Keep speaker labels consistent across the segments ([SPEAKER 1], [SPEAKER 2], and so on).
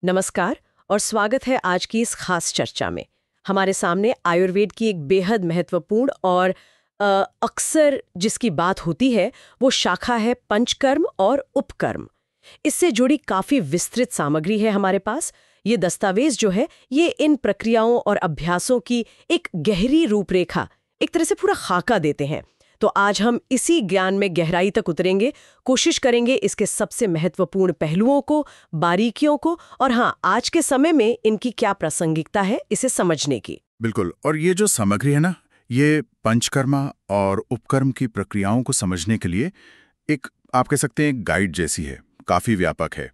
[SPEAKER 1] नमस्कार और स्वागत है आज की इस खास चर्चा में। हमारे सामने आयुर्वेद की एक बेहद महत्वपूर्ण और अक्सर जिसकी बात होती है वो शाखा है पंचकर्म और उपकर्म। इससे जुड़ी काफी विस्तृत सामग्री है हमारे पास। ये दस्तावेज जो है ये इन प्रक्रियाओं और अभ्यासों की एक गहरी रूपरेखा, एक तरह से पूरा खाका देते हैं। तो आज हम इसी ज्ञान में गहराई तक उतरेंगे, कोशिश करेंगे इसके सबसे महत्वपूर्ण पहलुओं को, बारीकियों को और हाँ, आज के समय में इनकी क्या प्रासंगिकता है इसे समझने की।
[SPEAKER 2] बिल्कुल। और ये जो सामग्री है ना, ये पंचकर्मा और उपकर्म की प्रक्रियाओं को समझने के लिए एक, आप कह सकते हैं, एक गाइड जैसी है, काफी व्यापक है।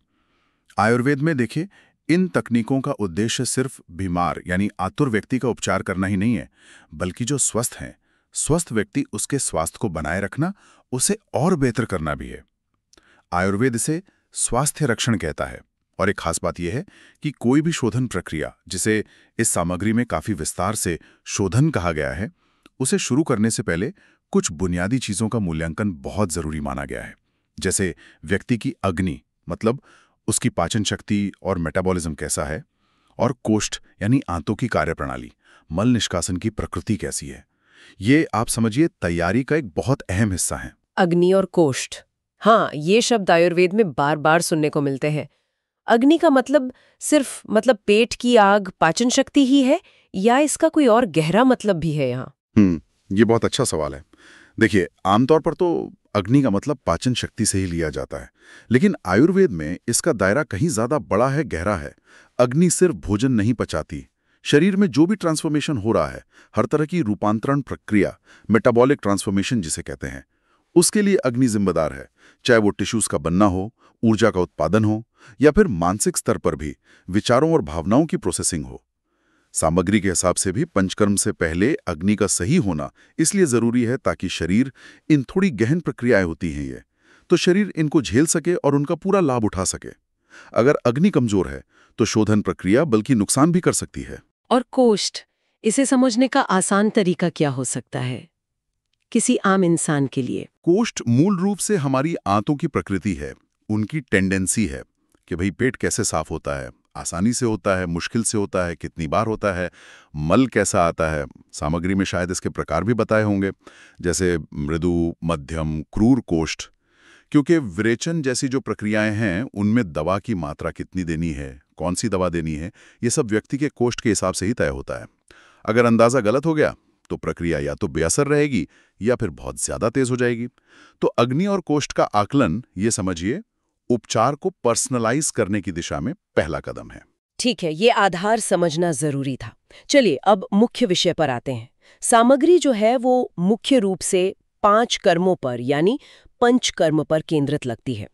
[SPEAKER 2] आयुर्वेद में देखिए, इन तकनीकों का उद्देश्य सिर्फ बीमार यानी आतुर व्यक्ति का उपचार करना ही नहीं है, बल्कि जो स्वस्थ हैं, स्वस्थ व्यक्ति उसके स्वास्थ्य को बनाए रखना, उसे और बेहतर करना भी है। आयुर्वेद इसे स्वास्थ्य रक्षण कहता है। और एक खास बात यह है कि कोई भी शोधन प्रक्रिया, जिसे इस सामग्री में काफी विस्तार से शोधन कहा गया है, उसे शुरू करने से पहले कुछ बुनियादी चीजों का मूल्यांकन बहुत जरूरी माना गया है। जैसे व्यक्ति की अग्नि, मतलब उसकी पाचन शक्ति और मेटाबॉलिज्म कैसा है, और कोष्ठ यानी आंतों की कार्यप्रणाली, मल निष्कासन की प्रकृति कैसी है। ये आप समझिए तैयारी का एक बहुत अहम हिस्सा है।
[SPEAKER 1] अग्नि और कोष्ठ, हाँ, ये शब्द आयुर्वेद में बार बार सुनने को मिलते हैं। अग्नि का मतलब सिर्फ पेट की आग, पाचन शक्ति ही है या इसका कोई और गहरा मतलब भी है यहाँ?
[SPEAKER 2] ये बहुत अच्छा सवाल है। देखिए, आमतौर पर तो अग्नि का मतलब पाचन शक्ति से ही लिया जाता है, लेकिन आयुर्वेद में इसका दायरा कहीं ज्यादा बड़ा है, गहरा है। अग्नि सिर्फ भोजन नहीं पचाती, शरीर में जो भी ट्रांसफॉर्मेशन हो रहा है, हर तरह की रूपांतरण प्रक्रिया, मेटाबॉलिक ट्रांसफॉर्मेशन जिसे कहते हैं, उसके लिए अग्नि जिम्मेदार है। चाहे वो टिश्यूज का बनना हो, ऊर्जा का उत्पादन हो, या फिर मानसिक स्तर पर भी विचारों और भावनाओं की प्रोसेसिंग हो। सामग्री के हिसाब से भी पंचकर्म से पहले अग्नि का सही होना इसलिए जरूरी है ताकि शरीर, इन थोड़ी गहन प्रक्रियाएं होती हैं ये, तो शरीर इनको झेल सके और उनका पूरा लाभ उठा सके। अगर अग्नि कमजोर है तो शोधन प्रक्रिया बल्कि नुकसान भी कर सकती है।
[SPEAKER 1] और कोष्ठ, इसे समझने का आसान तरीका क्या हो सकता है किसी आम इंसान के लिए?
[SPEAKER 2] कोष्ठ मूल रूप से हमारी आंतों की प्रकृति है, उनकी टेंडेंसी है कि भाई पेट कैसे साफ होता है, आसानी से होता है, मुश्किल से होता है, कितनी बार होता है, मल कैसा आता है। सामग्री में शायद इसके प्रकार भी बताए होंगे, जैसे मृदु, मध्यम, क्रूर कोष्ठ। क्योंकि विरेचन जैसी जो प्रक्रियाएं हैं, उनमें दवा की मात्रा कितनी देनी है, कौन सी दवा देनी है, ये सब व्यक्ति के कोष्ठ के हिसाब से ही तय होता है। अगर अंदाजा गलत हो गया तो प्रक्रिया या तो बेअसर रहेगी या फिर बहुत ज्यादा तेज हो जाएगी। तो अग्नि और कोष्ठ का आकलन, ये समझिए, उपचार को पर्सनलाइज करने की दिशा में पहला कदम है।
[SPEAKER 1] ठीक है, ये आधार समझना जरूरी था। चलिए अब मुख्य विषय पर आते हैं। सामग्री जो है वो मुख्य रूप से 5 कर्मों पर यानी पंचकर्म पर केंद्रित लगती है।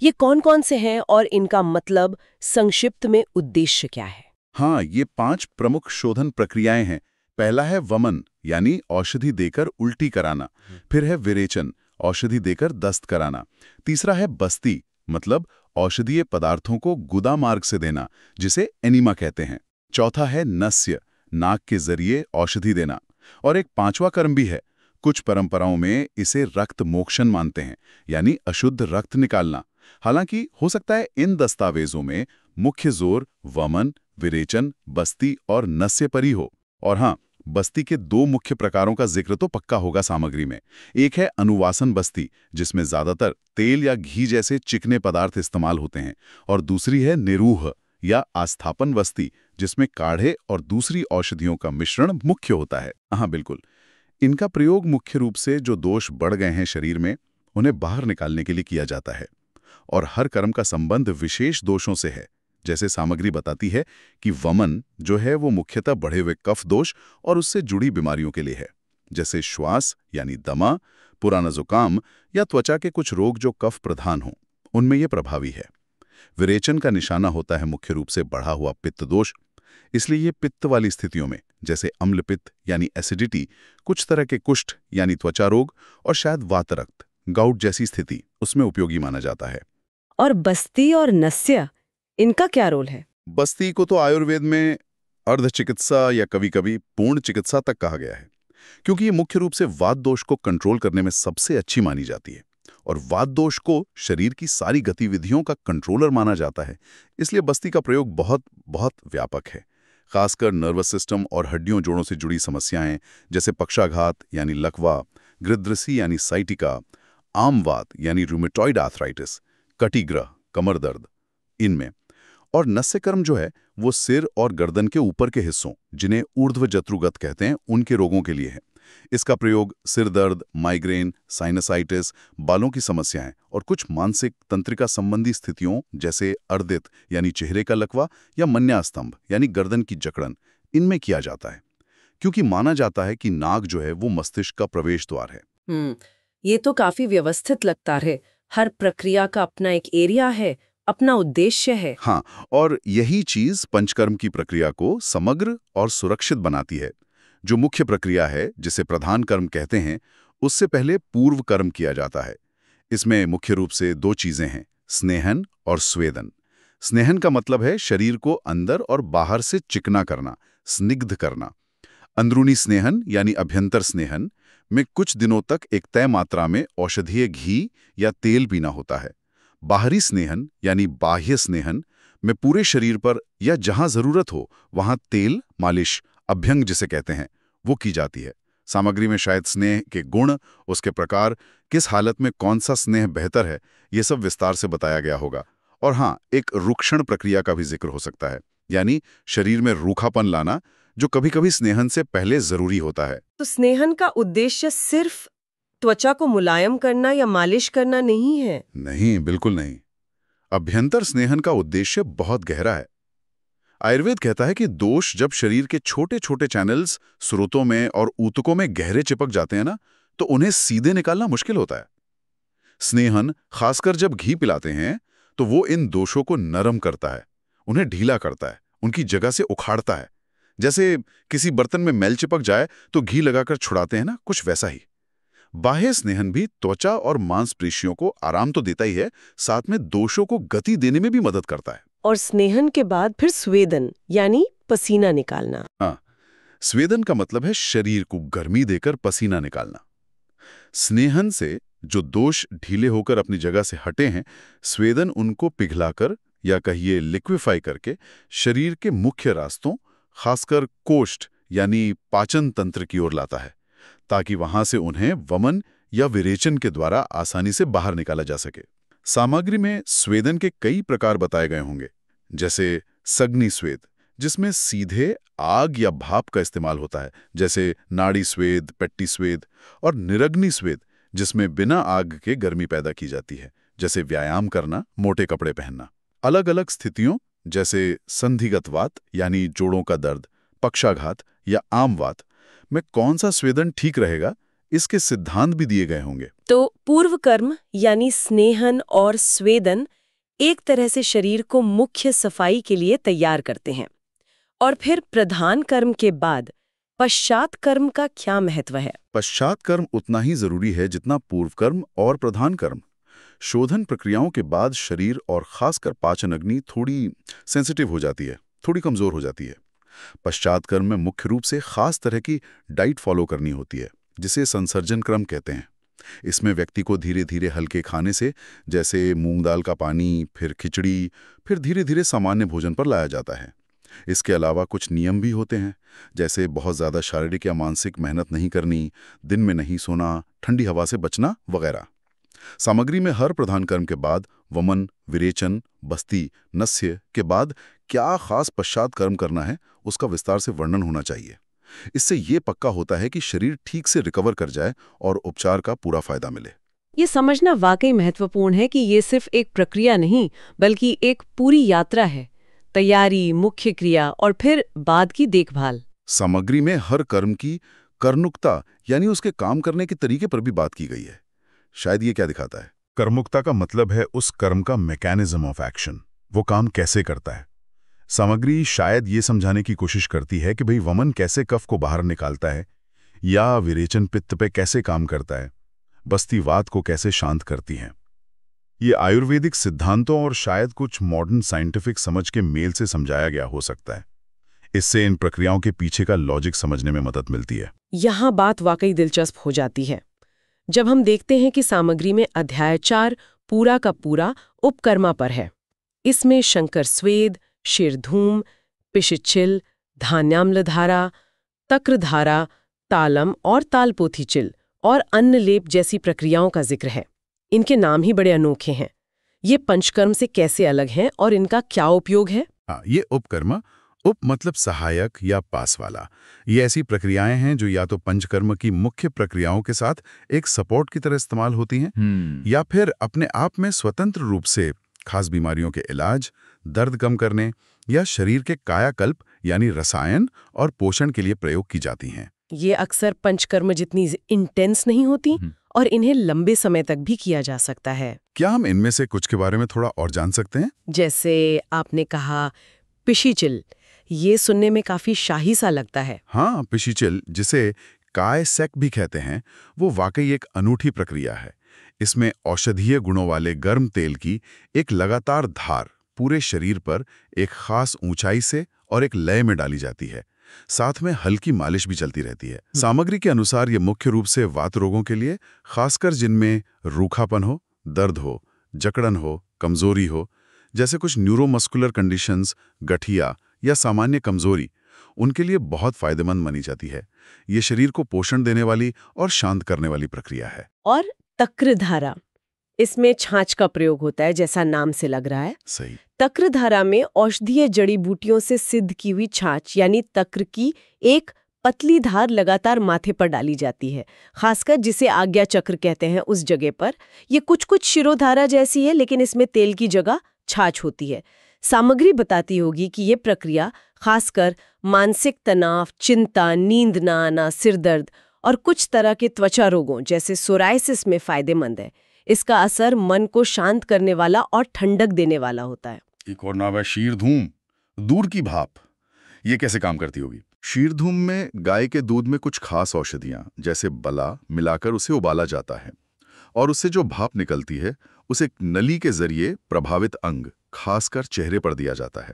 [SPEAKER 1] ये कौन-कौन से हैं और इनका मतलब, संक्षिप्त में उद्देश्य क्या है?
[SPEAKER 2] हाँ, ये 5 प्रमुख शोधन प्रक्रियाएं हैं। पहला है वमन, यानी औषधि देकर उल्टी कराना। फिर है विरेचन, औषधि देकर दस्त कराना। तीसरा है बस्ती, मतलब औषधीय पदार्थों को गुदा मार्ग से देना, जिसे एनिमा कहते हैं। चौथा है नस्य, नाक के जरिए औषधि देना। और एक 5वां कर्म भी है, कुछ परंपराओं में इसे रक्त मोक्षण मानते हैं, यानी अशुद्ध रक्त निकालना। हालांकि हो सकता है इन दस्तावेजों में मुख्य जोर वमन, विरेचन, बस्ती और नस्य पर ही हो। और हाँ, बस्ती के 2 मुख्य प्रकारों का जिक्र तो पक्का होगा सामग्री में। एक है अनुवासन बस्ती, जिसमें ज्यादातर तेल या घी जैसे चिकने पदार्थ इस्तेमाल होते हैं, और दूसरी है निरूह या आस्थापन बस्ती, जिसमें काढ़े और दूसरी औषधियों का मिश्रण मुख्य होता है। हाँ बिल्कुल, इनका प्रयोग मुख्य रूप से जो दोष बढ़ गए हैं शरीर में, उन्हें बाहर निकालने के लिए किया जाता है। और हर कर्म का संबंध विशेष दोषों से है। जैसे सामग्री बताती है कि वमन जो है वो मुख्यतः बढ़े हुए कफ दोष और उससे जुड़ी बीमारियों के लिए है, जैसे श्वास यानी दमा, पुराना जुकाम या त्वचा के कुछ रोग जो कफ प्रधान हों, उनमें ये प्रभावी है। विरेचन का निशाना होता है मुख्य रूप से बढ़ा हुआ पित्त दोष, इसलिए ये पित्त वाली स्थितियों में, जैसे अम्ल पित्त यानी एसिडिटी, कुछ तरह के कुष्ठ यानी त्वचा रोग, और शायद वातरक्त, गाउट जैसी स्थिति, उसमें उपयोगी माना जाता है।
[SPEAKER 1] और बस्ती और नस्य, इनका क्या रोल है?
[SPEAKER 2] बस्ती को तो आयुर्वेद में अर्ध चिकित्सा या कभी-कभी पूर्ण चिकित्सा तक कहा गया है, क्योंकि ये मुख्य रूप से वात दोष को कंट्रोल करने में सबसे अच्छी मानी जाती है। और वात दोष को शरीर की सारी गतिविधियों का कंट्रोलर माना जाता है, इसलिए बस्ती का प्रयोग बहुत बहुत व्यापक है। खासकर नर्वस सिस्टम और हड्डियों जोड़ों से जुड़ी समस्याएं जैसे पक्षाघात यानी लकवा, गृध्रसी यानी साइटिका, आमवात यानी रूमेटॉइड आर्थराइटिस, कटिग्रह कमर दर्द, इनमें। और नस्यकर्म जो है वो सिर और गर्दन के ऊपर के हिस्सों, जिन्हें ऊर्ध्व जत्रुगत कहते हैं, उनके रोगों के लिए है। इसका प्रयोग सिर दर्द, माइग्रेन, साइनसाइटिस, बालों की समस्याएं और कुछ मानसिक तंत्रिका संबंधी स्थितियों जैसे अर्दित यानी चेहरे का लकवा या मन्यास्तंभ यानी गर्दन की जकड़न, इनमें किया जाता है, क्योंकि माना जाता है कि नाक जो है वो मस्तिष्क का प्रवेश द्वार है।
[SPEAKER 1] ये तो काफी व्यवस्थित लगता है। हर प्रक्रिया का अपना एक एरिया है, अपना उद्देश्य है।
[SPEAKER 2] हाँ, और यही चीज पंचकर्म की प्रक्रिया को समग्र और सुरक्षित बनाती है। जो मुख्य प्रक्रिया है, जिसे प्रधान कर्म कहते हैं, उससे पहले पूर्व कर्म किया जाता है। इसमें मुख्य रूप से दो चीजें हैं, स्नेहन और स्वेदन। स्नेहन का मतलब है शरीर को अंदर और बाहर से चिकना करना, स्निग्ध करना। अंदरूनी स्नेहन यानी अभ्यंतर स्नेहन में कुछ दिनों तक एक तय मात्रा में औषधीय घी या तेल पीना होता है। बाहरी स्नेहन यानी बाह्य स्नेहन में पूरे शरीर पर या जहां जरूरत हो वहां तेल मालिश, अभ्यंग जिसे कहते हैं, वो की जाती है। सामग्री में शायद स्नेह के गुण, उसके प्रकार, किस हालत में कौन सा स्नेह बेहतर है, ये सब विस्तार से बताया गया होगा। और हाँ, एक रुक्षण प्रक्रिया का भी जिक्र हो सकता है, यानी शरीर में रूखापन लाना, जो कभी कभी स्नेहन से पहले जरूरी होता है।
[SPEAKER 1] तो स्नेहन का उद्देश्य सिर्फ त्वचा को मुलायम करना या मालिश करना नहीं है?
[SPEAKER 2] नहीं, बिल्कुल नहीं। अभ्यंतर स्नेहन का उद्देश्य बहुत गहरा है। आयुर्वेद कहता है कि दोष जब शरीर के छोटे छोटे चैनल्स, स्रोतों में और ऊतकों में गहरे चिपक जाते हैं ना, तो उन्हें सीधे निकालना मुश्किल होता है। स्नेहन, खासकर जब घी पिलाते हैं, तो वो इन दोषों को नरम करता है, उन्हें ढीला करता है, उनकी जगह से उखाड़ता है। जैसे किसी बर्तन में मैल चिपक जाए तो घी लगाकर छुड़ाते हैं ना, कुछ वैसा ही। बाह्य स्नेहन भी त्वचा और मांसपेशियों को आराम तो देता ही है, साथ में दोषों को गति देने में भी मदद करता है।
[SPEAKER 1] और स्नेहन के बाद फिर स्वेदन यानी पसीना निकालना।
[SPEAKER 2] हाँ, स्वेदन का मतलब है शरीर को गर्मी देकर पसीना निकालना। स्नेहन से जो दोष ढीले होकर अपनी जगह से हटे हैं, स्वेदन उनको पिघलाकर या कहिए लिक्विफाई करके शरीर के मुख्य रास्तों, खासकर कोष्ठ यानी पाचन तंत्र की ओर लाता है, ताकि वहां से उन्हें वमन या विरेचन के द्वारा आसानी से बाहर निकाला जा सके। सामग्री में स्वेदन के कई प्रकार बताए गए होंगे, जैसे सग्नि स्वेद, जिसमें सीधे आग या भाप का इस्तेमाल होता है, जैसे नाड़ी स्वेद, पेट्टी स्वेद, और निरग्नि स्वेद, जिसमें बिना आग के गर्मी पैदा की जाती है, जैसे व्यायाम करना, मोटे कपड़े पहनना। अलग अलग स्थितियों जैसे संधिगत वात यानी जोड़ों का दर्द, पक्षाघात या आमवात में कौन सा स्वेदन ठीक रहेगा, इसके सिद्धांत भी दिए गए होंगे।
[SPEAKER 1] तो पूर्व कर्म यानी स्नेहन और स्वेदन एक तरह से शरीर को मुख्य सफाई के लिए तैयार करते हैं। और फिर प्रधान कर्म के बाद पश्चात कर्म का क्या महत्व है?
[SPEAKER 2] पश्चात कर्म उतना ही जरूरी है जितना पूर्व कर्म और प्रधान कर्म। शोधन प्रक्रियाओं के बाद शरीर और खासकर पाचन अग्नि थोड़ी सेंसिटिव हो जाती है, थोड़ी कमजोर हो जाती है। पश्चात कर्म में मुख्य रूप से खास तरह की डाइट फॉलो करनी होती है, जिसे संसर्जन क्रम कहते हैं। इसमें व्यक्ति को धीरे धीरे हल्के खाने से, जैसे मूंग दाल का पानी, फिर खिचड़ी, फिर धीरे धीरे सामान्य भोजन पर लाया जाता है। इसके अलावा कुछ नियम भी होते हैं, जैसे बहुत ज़्यादा शारीरिक या मानसिक मेहनत नहीं करनी, दिन में नहीं सोना, ठंडी हवा से बचना वगैरह। सामग्री में हर प्रधान कर्म के बाद वमन, विरेचन, बस्ती, नस्य के बाद क्या खास पश्चात कर्म करना है, उसका विस्तार से वर्णन होना चाहिए। इससे ये पक्का होता है कि शरीर ठीक से रिकवर कर जाए और उपचार का पूरा फायदा मिले।
[SPEAKER 1] ये समझना वाकई महत्वपूर्ण है कि ये सिर्फ एक प्रक्रिया नहीं, बल्कि एक पूरी यात्रा है। तैयारी, मुख्य क्रिया और फिर बाद की देखभाल।
[SPEAKER 2] सामग्री में हर कर्म की कर्मुकता यानी उसके काम करने के तरीके पर भी बात की गई है। शायद ये क्या दिखाता है? कर्मुकता का मतलब है उस कर्म का मैकेनिज्म ऑफ एक्शन, वो काम कैसे करता है। सामग्री शायद ये समझाने की कोशिश करती है कि भाई वमन कैसे कफ को बाहर निकालता है, या विरेचन पित्त पे कैसे काम करता है, बस्ती वात को कैसे शांत करती है। ये आयुर्वेदिक सिद्धांतों और शायद कुछ मॉडर्न साइंटिफिक समझ के मेल से समझाया गया हो सकता है। इससे इन प्रक्रियाओं के पीछे का लॉजिक समझने में मदद मिलती है।
[SPEAKER 1] यहाँ बात वाकई दिलचस्प हो जाती है। जब हम देखते हैं कि सामग्री में अध्याय 4 पूरा का पूरा उपकर्मा पर है, इसमें शंकर स्वेद, शिरधूम, पिशिचिल, धान्याम्लधारा, तक्रधारा, तालम और तालपोथीचिल और अन्न लेप जैसी प्रक्रियाओं का जिक्र है। इनके नाम ही बड़े अनोखे हैं। ये पंचकर्म से कैसे अलग हैं और इनका क्या उपयोग है?
[SPEAKER 2] ये उपकर्म, उप मतलब सहायक या पास वाला, ये ऐसी प्रक्रियाएं हैं जो या तो पंचकर्म की मुख्य प्रक्रियाओं के साथ एक सपोर्ट की तरह इस्तेमाल होती हैं, या फिर अपने आप में स्वतंत्र रूप से खास बीमारियों के इलाज, दर्द कम करने या शरीर के कायाकल्प यानी रसायन और पोषण के लिए प्रयोग की जाती हैं।
[SPEAKER 1] ये अक्सर पंचकर्म जितनी इंटेंस नहीं होती और इन्हें लंबे समय तक भी किया जा सकता है।
[SPEAKER 2] क्या हम इनमें से कुछ के बारे में थोड़ा और जान सकते हैं?
[SPEAKER 1] जैसे आपने कहा पिशिचिल, ये सुनने में काफी शाही सा लगता है।
[SPEAKER 2] हाँ, पिशिचिल, जिसे काय सेक भी कहते हैं, वो वाकई एक अनूठी प्रक्रिया है। इसमें औषधीय गुणों वाले गर्म तेल की एक लगातार धार पूरे शरीर पर एक खास ऊंचाई से और एक लय में डाली जाती है। साथ में हल्की मालिश भी चलती रहती है। सामग्री के अनुसार ये मुख्य रूप से वात रोगों के लिए, खासकर जिनमें रूखापन हो, दर्द हो, जकड़न हो, कमजोरी हो, जैसे कुछ न्यूरोमस्कुलर कंडीशंस, गठिया या सामान्य कमजोरी, उनके लिए बहुत फायदेमंद मानी जाती है। ये शरीर को पोषण देने वाली और शांत करने वाली प्रक्रिया है।
[SPEAKER 1] और तक्रधारा, इसमें छाछ का प्रयोग होता है, जैसा नाम से लग रहा है।
[SPEAKER 2] सही।
[SPEAKER 1] तक्रधारा में औषधीय जड़ी बूटियों से सिद्ध की हुई छाछ यानी तक्र की एक पतली धार लगातार माथे पर डाली जाती है, खासकर जिसे आज्ञा चक्र कहते हैं उस जगह पर। ये कुछ शिरोधारा जैसी है, लेकिन इसमें तेल की जगह छाछ होती है। सामग्री बताती होगी कि ये प्रक्रिया खासकर मानसिक तनाव, चिंता, नींद न आना, सिरदर्द और कुछ तरह के त्वचा रोगों जैसे सोराइसिस में फायदेमंद है। इसका असर मन को शांत करने वाला और ठंडक देने वाला होता है।
[SPEAKER 2] एक और नाम है शीरधूम, दूर की भाप। ये कैसे काम करती होगी? शीरधूम में गाय के दूध में कुछ खास औषधियां जैसे बला मिलाकर उसे उबाला जाता है और उससे जो भाप निकलती है उसे नली के जरिए प्रभावित अंग, खासकर चेहरे पर दिया जाता है।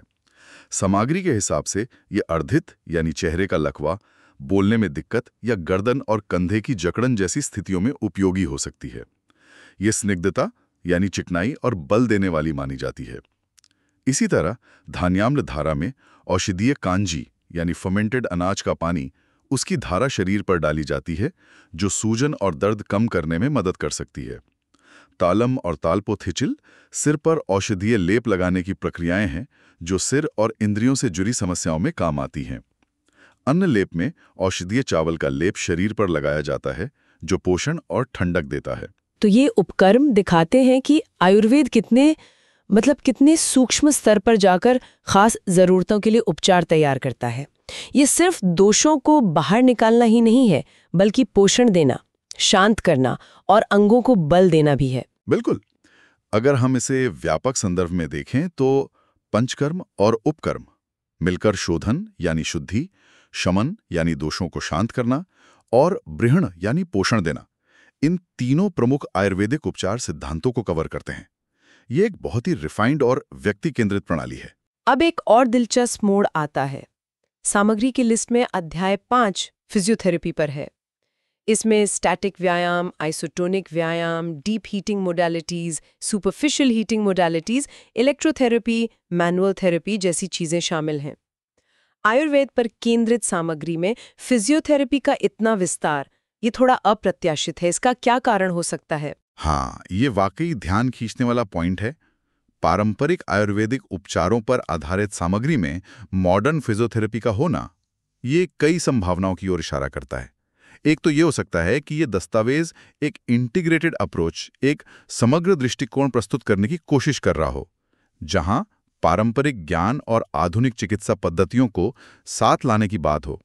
[SPEAKER 2] सामग्री के हिसाब से ये अर्धित यानी चेहरे का लकवा, बोलने में दिक्कत या गर्दन और कंधे की जकड़न जैसी स्थितियों में उपयोगी हो सकती है। ये स्निग्धता यानी चिकनाई और बल देने वाली मानी जाती है। इसी तरह धान्याम्ल धारा में औषधीय कांजी यानी फर्मेंटेड अनाज का पानी, उसकी धारा शरीर पर डाली जाती है जो सूजन और दर्द कम करने में मदद कर सकती है। तालम और तालपोथिचिल सिर पर औषधीय लेप लगाने की प्रक्रियाएं हैं जो सिर और इंद्रियों से जुड़ी समस्याओं में काम आती हैं। अन्न लेप में औषधीय चावल का लेप शरीर पर लगाया जाता है जो पोषण और ठंडक देता है।
[SPEAKER 1] तो ये उपकर्म दिखाते हैं कि आयुर्वेद कितने सूक्ष्म स्तर पर जाकर खास जरूरतों के लिए उपचार तैयार करता है। ये सिर्फ दोषों को बाहर निकालना ही नहीं है, बल्कि पोषण देना, शांत करना और अंगों को बल देना भी है।
[SPEAKER 2] बिल्कुल। अगर हम इसे व्यापक संदर्भ में देखें तो पंचकर्म और उपकर्म मिलकर शोधन यानी शुद्धि, शमन यानी दोषों को शांत करना और बृहण यानी पोषण देना, इन तीनों प्रमुख आयुर्वेदिक उपचार सिद्धांतों को कवर करते हैं। ये एक बहुत ही रिफाइंड और व्यक्ति केंद्रित प्रणाली है।
[SPEAKER 1] अब एक और दिलचस्प मोड़ आता है। सामग्री की लिस्ट में अध्याय 5 फिजियोथेरेपी पर है। इसमें स्टैटिक व्यायाम, आइसोटोनिक व्यायाम, deep heating modalities, superficial heating modalities, electrotherapy, manual therapy जैसी चीजें शामिल हैं। आयुर्वेद पर केंद्रित सामग्री में फिजियोथेरेपी का इतना विस्तार, ये थोड़ा अप्रत्याशित है। इसका क्या कारण हो सकता है?
[SPEAKER 2] हाँ, ये वाकई ध्यान खींचने वाला पॉइंट है। पारंपरिक आयुर्वेदिक उपचारों पर आधारित सामग्री में मॉडर्न फिजियोथेरेपी का होना, ये कई संभावनाओं की ओर इशारा करता है। एक तो ये हो सकता है कि ये दस्तावेज एक इंटीग्रेटेड अप्रोच, एक समग्र दृष्टिकोण प्रस्तुत करने की कोशिश कर रहा हो, जहां पारंपरिक ज्ञान और आधुनिक चिकित्सा पद्धतियों को साथ लाने की बात हो,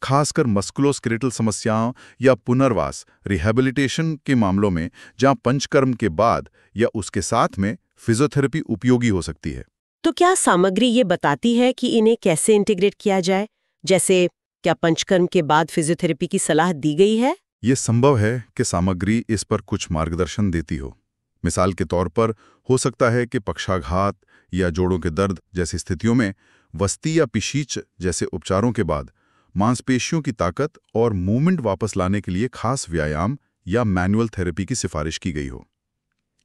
[SPEAKER 2] खासकर मस्कुलोस्केलेटल समस्याओं या पुनर्वास रिहैबिलिटेशन के मामलों में, जहां पंचकर्म के बाद या उसके साथ में फिजियोथेरेपी उपयोगी हो सकती है।
[SPEAKER 1] तो क्या सामग्री ये बताती है कि इन्हें कैसे इंटीग्रेट किया जाए? जैसे क्या पंचकर्म के बाद फिजियोथेरेपी की सलाह दी गई है?
[SPEAKER 2] ये संभव है कि सामग्री इस पर कुछ मार्गदर्शन देती हो। मिसाल के तौर पर हो सकता है कि पक्षाघात या जोड़ों के दर्द जैसी स्थितियों में वस्ती या पिशीच जैसे उपचारों के बाद मांसपेशियों की ताकत और मूवमेंट वापस लाने के लिए खास व्यायाम या मैनुअल थेरेपी की सिफारिश की गई हो।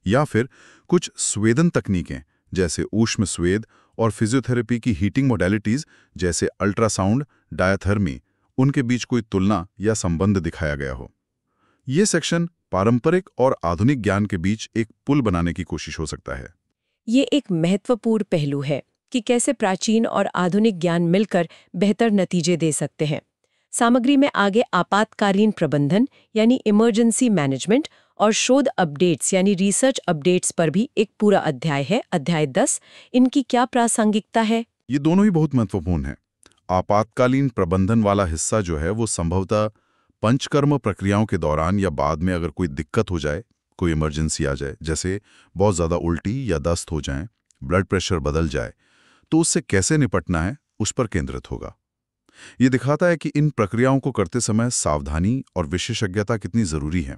[SPEAKER 2] या फिर कुछ स्वेदन तकनीकें जैसे ऊष्म स्वेद और फिजियोथेरेपी की हीटिंग मोडेलिटीज जैसे अल्ट्रासाउंड, डायाथर्मी, उनके बीच कोई तुलना या संबंध दिखाया गया हो। ये सेक्शन पारंपरिक और आधुनिक ज्ञान के बीच एक पुल बनाने की कोशिश हो सकता है।
[SPEAKER 1] ये एक महत्वपूर्ण पहलू है कि कैसे प्राचीन और आधुनिक ज्ञान मिलकर बेहतर नतीजे दे सकते हैं। सामग्री में आगे आपातकालीन प्रबंधन यानी इमरजेंसी मैनेजमेंट और शोध अपडेट्स यानी रिसर्च अपडेट्स पर भी एक पूरा अध्याय है, अध्याय 10। इनकी क्या प्रासंगिकता है?
[SPEAKER 2] ये दोनों ही बहुत महत्वपूर्ण है। आपातकालीन प्रबंधन वाला हिस्सा जो है वो संभवतः पंचकर्म प्रक्रियाओं के दौरान या बाद में अगर कोई दिक्कत हो जाए, कोई इमरजेंसी आ जाए, जैसे बहुत ज़्यादा उल्टी या दस्त हो जाए, ब्लड प्रेशर बदल जाए, तो उससे कैसे निपटना है उस पर केंद्रित होगा। ये दिखाता है कि इन प्रक्रियाओं को करते समय सावधानी और विशेषज्ञता कितनी जरूरी है।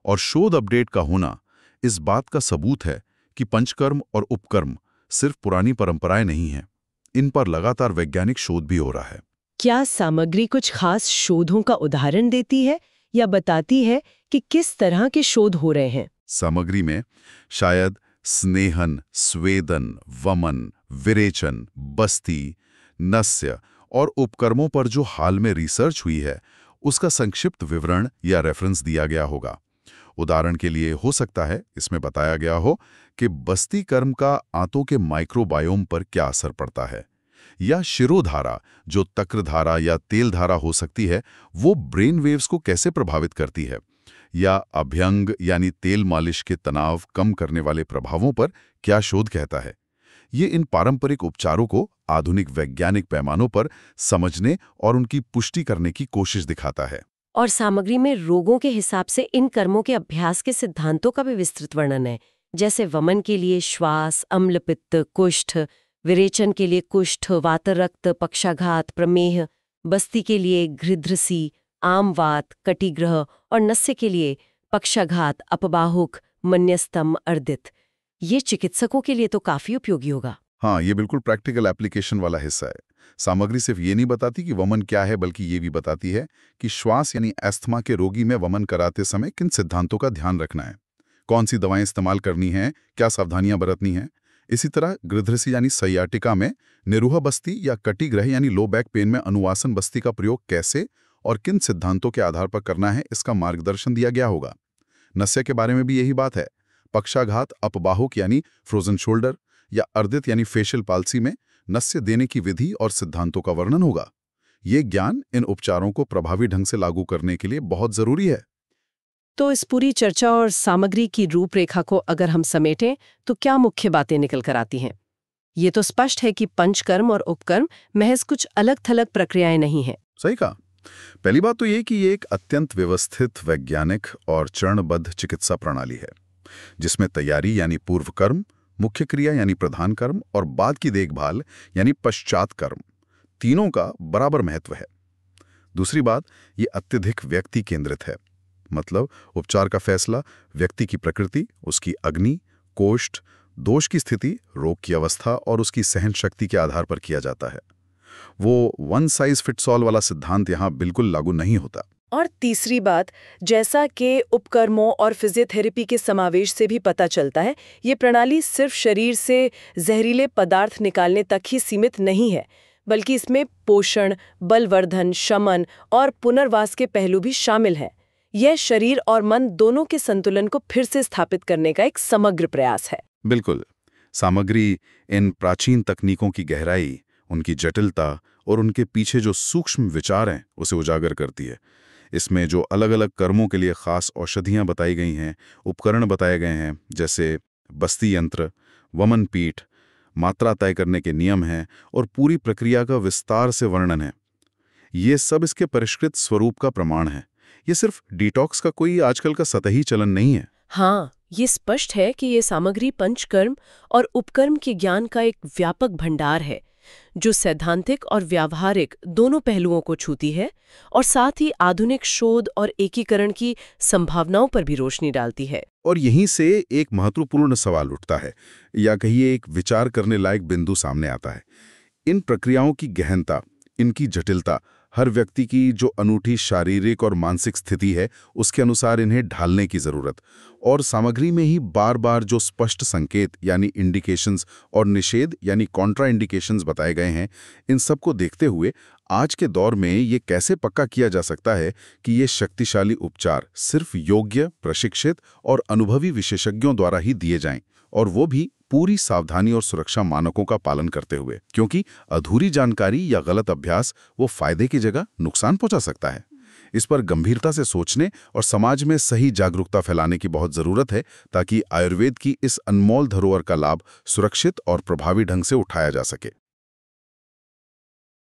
[SPEAKER 2] और शोध अपडेट का होना इस बात का सबूत है कि पंचकर्म और उपकर्म सिर्फ पुरानी परंपराएं नहीं हैं, इन पर लगातार वैज्ञानिक शोध भी हो रहा है।
[SPEAKER 1] क्या सामग्री कुछ खास शोधों का उदाहरण देती है या बताती है कि किस तरह के शोध हो रहे हैं?
[SPEAKER 2] सामग्री में शायद स्नेहन, स्वेदन, वमन, विरेचन, बस्ती, नस्य और उपकर्मों पर जो हाल में रिसर्च हुई है उसका संक्षिप्त विवरण या रेफरेंस दिया गया होगा। उदाहरण के लिए हो सकता है इसमें बताया गया हो कि बस्ती कर्म का आंतों के माइक्रोबायोम पर क्या असर पड़ता है, या शिरोधारा जो तक्रधारा या तेलधारा हो सकती है वो ब्रेन वेव्स को कैसे प्रभावित करती है, या अभ्यंग यानी तेल मालिश के तनाव कम करने वाले प्रभावों पर क्या शोध कहता है। ये इन पारंपरिक उपचारों को आधुनिक वैज्ञानिक पैमानों पर समझने और उनकी पुष्टि करने की कोशिश दिखाता है।
[SPEAKER 1] और सामग्री में रोगों के हिसाब से इन कर्मों के अभ्यास के सिद्धांतों का भी विस्तृत वर्णन है, जैसे वमन के लिए श्वास, अम्लपित्त, कुष्ठ, विरेचन के लिए कुष्ठ, वातरक्त, पक्षाघात, प्रमेह, बस्ती के लिए घृद्रसी, आमवात, कटिग्रह और नस्य के लिए पक्षाघात, अपबाहुक, मन्यस्तम, अर्दित। ये चिकित्सकों के लिए तो काफी उपयोगी होगा।
[SPEAKER 2] हाँ, ये बिल्कुल प्रैक्टिकल एप्लीकेशन वाला हिस्सा है। सामग्री सिर्फ ये नहीं बताती कि वमन क्या है, बल्कि ये भी बताती है कि श्वास यानी अस्थमा के रोगी में वमन कराते समय किन सिद्धांतों का ध्यान रखना है, कौन सी दवाएं इस्तेमाल करनी हैं, क्या सावधानियां बरतनी हैं। इसी तरह गृध्रसी यानी सयाटिका में निरूह बस्ती या कटिग्रह यानी लो बैक पेन में अनुवासन बस्ती का प्रयोग कैसे और किन सिद्धांतों के आधार पर करना है, इसका मार्गदर्शन दिया गया होगा। नस्य के बारे में भी यही बात है। पक्षाघात, अपबाहुक यानी फ्रोजन शोल्डर या अर्दित यानी फेशियल पाल्सी में नस्य देने की विधि और सिद्धांतों का वर्णन होगा। ये ज्ञान इन उपचारों को प्रभावी ढंग से लागू करने के लिए बहुत जरूरी है।
[SPEAKER 1] तो इस पूरी चर्चा और सामग्री की रूपरेखा को अगर हम समेटें तो क्या मुख्य बातें निकल कर आती हैं? ये तो स्पष्ट है कि पंचकर्म और उपकर्म महज कुछ अलग थलग प्रक्रियाएं नहीं हैं।
[SPEAKER 2] सही कहा। पहली बात तो ये कि ये एक अत्यंत व्यवस्थित, वैज्ञानिक और चरणबद्ध चिकित्सा प्रणाली है, जिसमें तैयारी यानी पूर्व कर्म, मुख्य क्रिया यानी प्रधान कर्म और बाद की देखभाल यानी पश्चात कर्म, तीनों का बराबर महत्व है। दूसरी बात, ये अत्यधिक व्यक्ति केंद्रित है। मतलब उपचार का फैसला व्यक्ति की प्रकृति, उसकी अग्नि, कोष्ठ, दोष की स्थिति, रोग की अवस्था और उसकी सहन शक्ति के आधार पर किया जाता है। वो वन साइज फिट्स ऑल वाला सिद्धांत यहाँ बिल्कुल लागू नहीं होता।
[SPEAKER 1] और तीसरी बात, जैसा कि उपकर्मों और फिजियोथेरेपी के समावेश से भी पता चलता है, ये प्रणाली सिर्फ शरीर से जहरीले पदार्थ निकालने तक ही सीमित नहीं है, बल्कि इसमें पोषण, बलवर्धन, शमन और पुनर्वास के पहलू भी शामिल हैं। यह शरीर और मन दोनों के संतुलन को फिर से स्थापित करने का एक समग्र प्रयास है।
[SPEAKER 2] बिल्कुल। सामग्री इन प्राचीन तकनीकों की गहराई, उनकी जटिलता और उनके पीछे जो सूक्ष्म विचार हैं उसे उजागर करती है। इसमें जो अलग अलग कर्मों के लिए खास औषधियां बताई गई हैं, उपकरण बताए गए हैं, जैसे बस्ती यंत्र, वमन पीठ, मात्रा तय करने के नियम हैं और पूरी प्रक्रिया का विस्तार से वर्णन है, ये सब इसके परिष्कृत स्वरूप का प्रमाण है। ये सिर्फ डिटॉक्स का कोई आजकल का सतही चलन नहीं है।
[SPEAKER 1] हाँ, ये स्पष्ट है कि ये सामग्री पंचकर्म और उपकर्म के ज्ञान का एक व्यापक भंडार है, जो सैद्धांतिक और व्यावहारिक दोनों पहलुओं को छूती है और साथ ही आधुनिक शोध और एकीकरण की संभावनाओं पर भी रोशनी डालती है।
[SPEAKER 2] और यहीं से एक महत्वपूर्ण सवाल उठता है, या कहिए एक विचार करने लायक बिंदु सामने आता है। इन प्रक्रियाओं की गहनता, इनकी जटिलता हर व्यक्ति की जो अनूठी शारीरिक और मानसिक स्थिति है उसके अनुसार इन्हें ढालने की जरूरत, और सामग्री में ही बार बार जो स्पष्ट संकेत यानी इंडिकेशंस और निषेध यानी कॉन्ट्रा इंडिकेशंस बताए गए हैं, इन सब को देखते हुए आज के दौर में ये कैसे पक्का किया जा सकता है कि ये शक्तिशाली उपचार सिर्फ योग्य, प्रशिक्षित और अनुभवी विशेषज्ञों द्वारा ही दिए जाएं, और वो भी पूरी सावधानी और सुरक्षा मानकों का पालन करते हुए, क्योंकि अधूरी जानकारी या गलत अभ्यास वो फायदे की जगह नुकसान पहुंचा सकता है। इस पर गंभीरता से सोचने और समाज में सही जागरूकता फैलाने की बहुत जरूरत है, ताकि आयुर्वेद की इस अनमोल धरोहर का लाभ सुरक्षित और प्रभावी ढंग से उठाया जा सके।